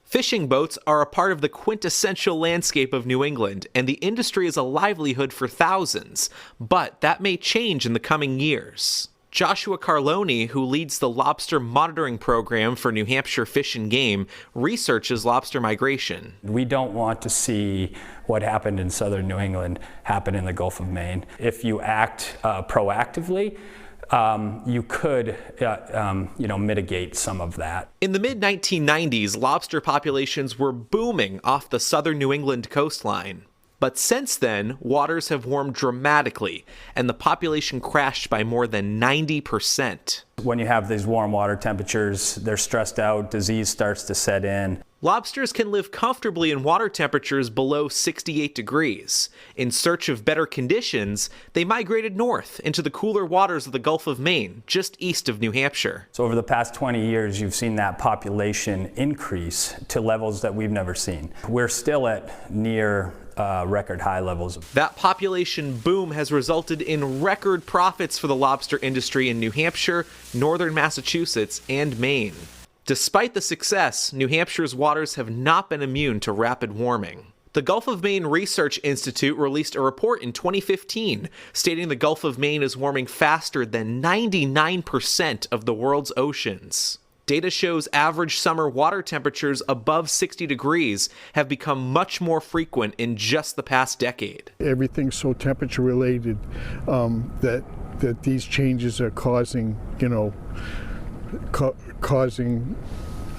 Fishing boats are a part of the quintessential landscape of New England, and the industry is a livelihood for thousands, but that may change in the coming years. Joshua Carloni, who leads the lobster monitoring program for New Hampshire Fish and Game, researches lobster migration. We don't want to see what happened in southern New England happen in the Gulf of Maine. If you act proactively, you could mitigate some of that. In the mid-1990s, lobster populations were booming off the southern New England coastline. But since then, waters have warmed dramatically, and the population crashed by more than 90%. When you have these warm water temperatures, they're stressed out, disease starts to set in. Lobsters can live comfortably in water temperatures below 68 degrees. In search of better conditions, they migrated north into the cooler waters of the Gulf of Maine, just east of New Hampshire. So over the past 20 years, you've seen that population increase to levels that we've never seen. We're still at near record high levels. That population boom has resulted in record profits for the lobster industry in New Hampshire, northern Massachusetts, and Maine. Despite the success, New Hampshire's waters have not been immune to rapid warming. The Gulf of Maine Research Institute released a report in 2015 stating the Gulf of Maine is warming faster than 99% of the world's oceans. Data shows average summer water temperatures above 60 degrees have become much more frequent in just the past decade. Everything's so temperature related that these changes are causing,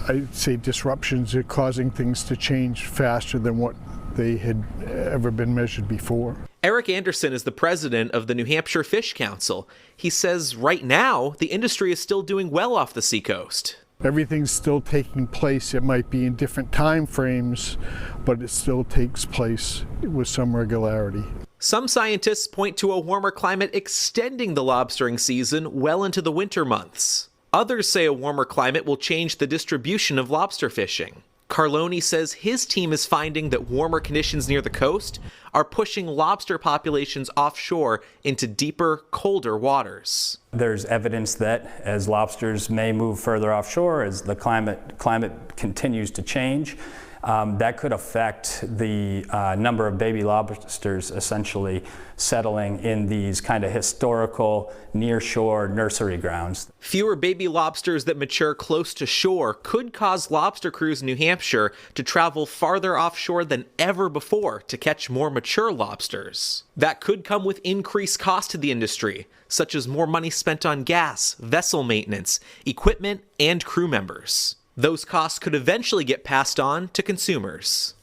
I'd say disruptions, are causing things to change faster than what they had ever been measured before. Eric Anderson is the president of the New Hampshire Fish Council. He says right now, the industry is still doing well off the seacoast. Everything's still taking place. It might be in different time frames, but it still takes place with some regularity. Some scientists point to a warmer climate extending the lobstering season well into the winter months. Others say a warmer climate will change the distribution of lobster fishing. Carloni says his team is finding that warmer conditions near the coast are pushing lobster populations offshore into deeper, colder waters. There's evidence that as lobsters may move further offshore, as the climate continues to change, that could affect the number of baby lobsters essentially settling in these kind of historical near-shore nursery grounds. Fewer baby lobsters that mature close to shore could cause lobster crews in New Hampshire to travel farther offshore than ever before to catch more mature lobsters. That could come with increased cost to the industry, such as more money spent on gas, vessel maintenance, equipment, and crew members. Those costs could eventually get passed on to consumers.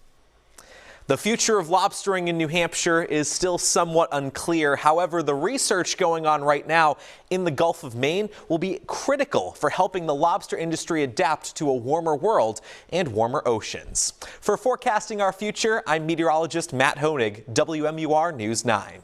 The future of lobstering in New Hampshire is still somewhat unclear. However, the research going on right now in the Gulf of Maine will be critical for helping the lobster industry adapt to a warmer world and warmer oceans. For Forecasting Our Future, I'm meteorologist Matt Honig, WMUR News 9.